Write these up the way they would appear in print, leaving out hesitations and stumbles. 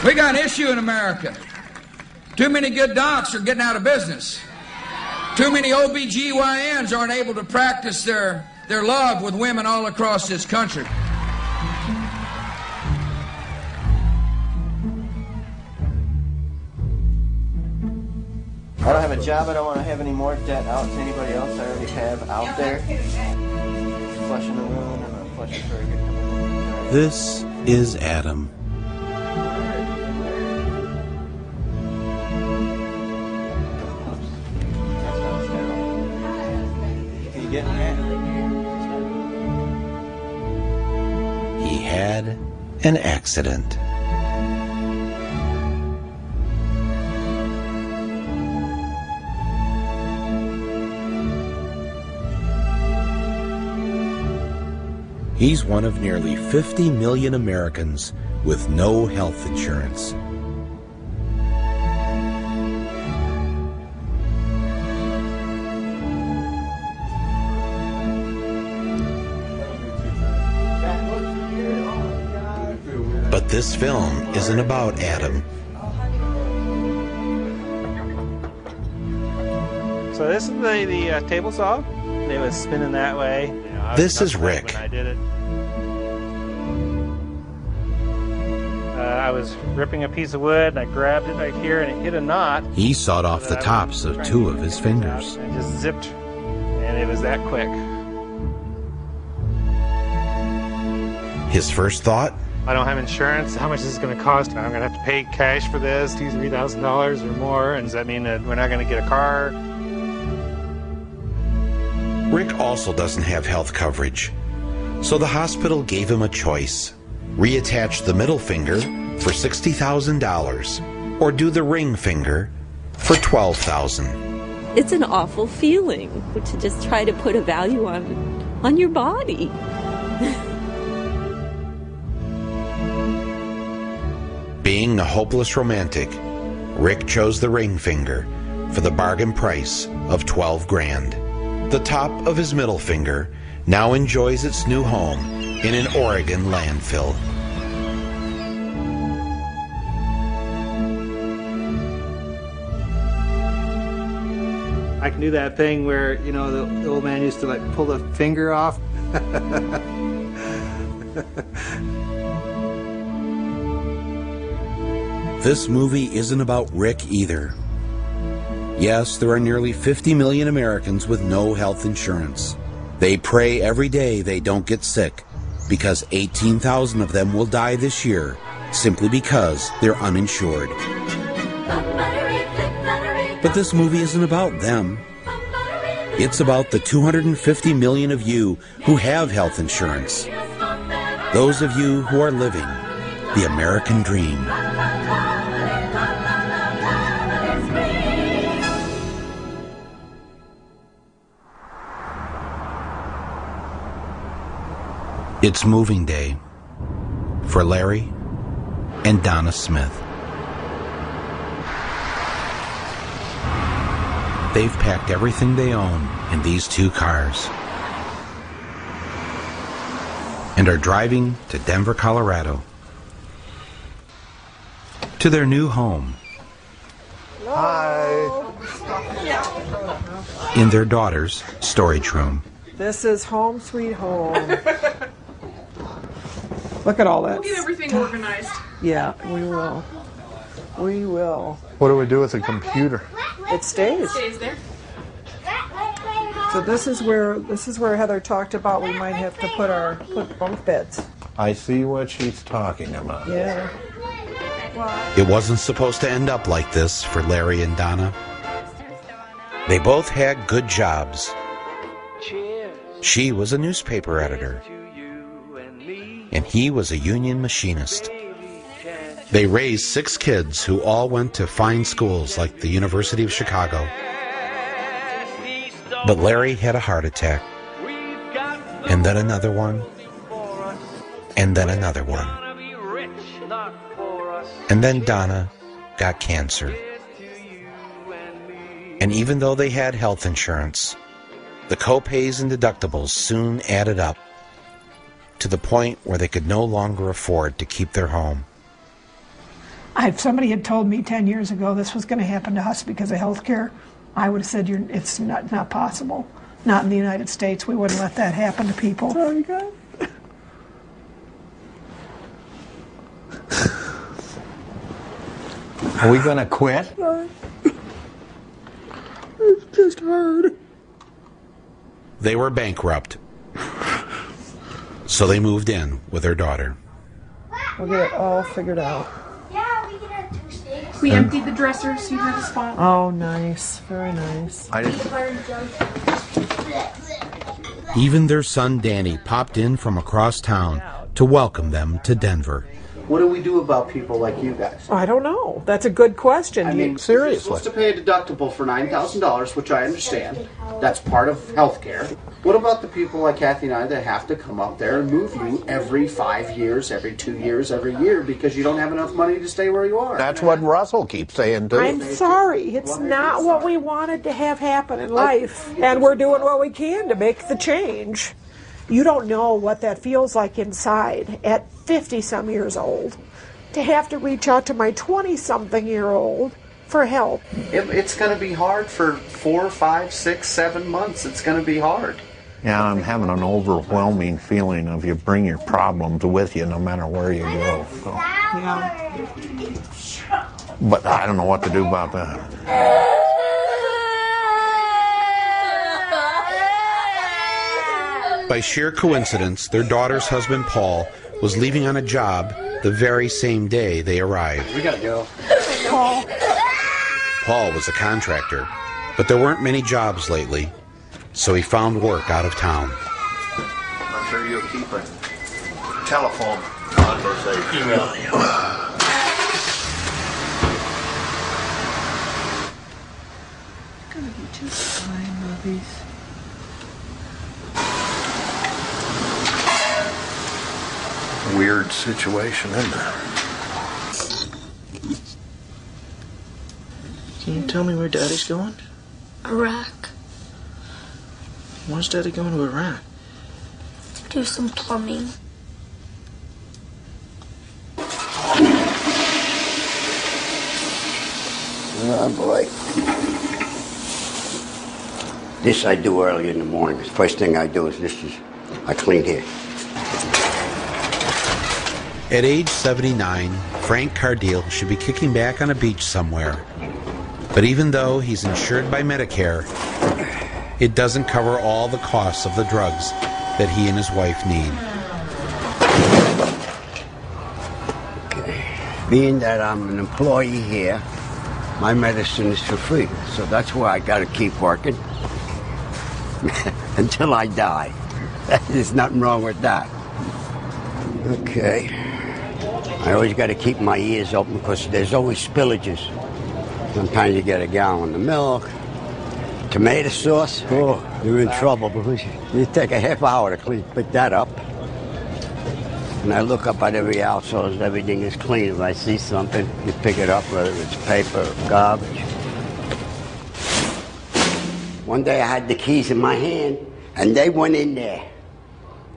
We got an issue in America. Too many good docs are getting out of business. Too many OBGYNs aren't able to practice their love with women all across this country. I don't have a job. I don't want to have any more debt out to anybody else I already have out there. Flushing the wound and I'm flushing for a good company. This is Adam. He had an accident. He's one of nearly 50 million Americans with no health insurance. But this film isn't about Adam. So this is the table saw. It was spinning that way. This is Rick. When I did it. I was ripping a piece of wood and I grabbed it right here and it hit a knot. He sawed off the tops of two of his fingers. And it just zipped, and it was that quick. His first thought? I don't have insurance. How much is this going to cost? I'm going to have to pay cash for this, $2,000, $3,000 or more. And does that mean that we're not going to get a car? Rick also doesn't have health coverage. So the hospital gave him a choice. Reattach the middle finger for $60,000 or do the ring finger for $12,000. It's an awful feeling to just try to put a value on your body. Being a hopeless romantic, Rick chose the ring finger for the bargain price of $12,000. The top of his middle finger now enjoys its new home in an Oregon landfill. I can do that thing where, you know, the old man used to like pull the finger off. This movie isn't about Rick either. Yes, there are nearly 50 million Americans with no health insurance. They pray every day they don't get sick because 18,000 of them will die this year simply because they're uninsured. But this movie isn't about them. It's about the 250 million of you who have health insurance. Those of you who are living the American dream. It's moving day for Larry and Donna Smith. They've packed everything they own in these two cars and are driving to Denver, Colorado, to their new home. Hi. In their daughter's storage room. This is home sweet home. Look at all that. We'll get everything organized. Yeah, we will. We will. What do we do with the computer? It stays. It stays there. So this is where Heather talked about we might have to put bunk beds. I see what she's talking about. Yeah. It wasn't supposed to end up like this for Larry and Donna. They both had good jobs. She was a newspaper editor, and he was a union machinist. They raised 6 kids who all went to fine schools like the University of Chicago. But Larry had a heart attack, and then another one, and then another one. And then Donna got cancer. And even though they had health insurance, the co-pays and deductibles soon added up to the point where they could no longer afford to keep their home. If somebody had told me 10 years ago this was going to happen to us because of health care, I would have said it's not possible. Not in the United States. We wouldn't let that happen to people. Oh, you guys. Are we going to quit? It's just hard. They were bankrupt, so they moved in with their daughter. We'll get it all figured out. We emptied the dresser so you have a spot. Oh, nice. Very nice. Even their son Danny popped in from across town to welcome them to Denver. What do we do about people like you guys? I don't know. That's a good question. I mean, seriously. You're supposed to pay a deductible for $9,000, which I understand. That's part of health care. What about the people like Kathy and I that have to come up there and move you every 5 years, every 2 years, every year because you don't have enough money to stay where you are? That's what Russell keeps saying, too. I'm sorry. It's not what we wanted to have happen in life. And we're doing what we can to make the change. You don't know what that feels like inside at 50-some years old to have to reach out to my 20-something-year-old for help. It's going to be hard for 4, 5, 6, 7 months. It's going to be hard. Yeah, I'm having an overwhelming feeling of you bring your problems with you no matter where you go. So. Yeah. But I don't know what to do about that. By sheer coincidence, their daughter's husband, Paul, was leaving on a job the very same day they arrived. We gotta go. Paul was a contractor, but there weren't many jobs lately, so he found work out of town. I'm sure you'll keep a telephone conversation. Email. Gonna be just fine, Bubbies. Weird situation, isn't it? Can you tell me where Daddy's going? Iraq. Why's Daddy going to Iraq? Do some plumbing. Oh boy. This I do early in the morning. The first thing I do is I clean here. At age 79, Frank Cardile should be kicking back on a beach somewhere. But even though he's insured by Medicare, it doesn't cover all the costs of the drugs that he and his wife need. Okay. Being that I'm an employee here, my medicine is for free. So that's why I gotta keep working until I die. There's nothing wrong with that. Okay. I always got to keep my ears open because there's always spillages. Sometimes you get a gallon of milk, tomato sauce. Oh, you're in trouble because you take a half hour to pick that up. And I look up at every household, everything is clean. If I see something, you pick it up, whether it's paper or garbage. One day I had the keys in my hand, and they went in there.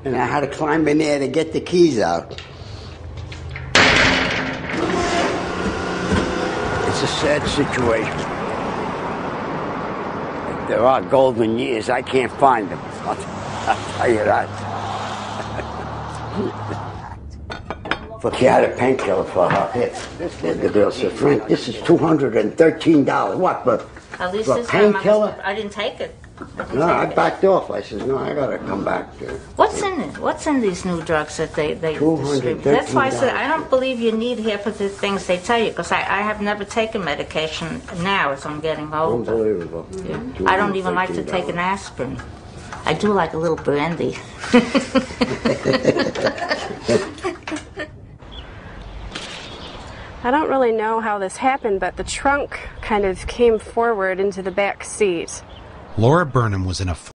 And I had to climb in there to get the keys out. It's a sad situation. There are golden years. I can't find them. I'll tell you that. She had a painkiller for her hip. The girl said, Frank, this is $213. What, for a painkiller? I didn't take it. I backed off. I said, no, I got to come back to it. What's in it? What's in these new drugs that they distribute? That's why I said I don't believe you need half of the things they tell you, because I have never taken medication now as I'm getting older. Unbelievable. Yeah. I don't even like to take an aspirin. I do like a little brandy. I don't really know how this happened, but the trunk kind of came forward into the back seat. Laura Burnham was in a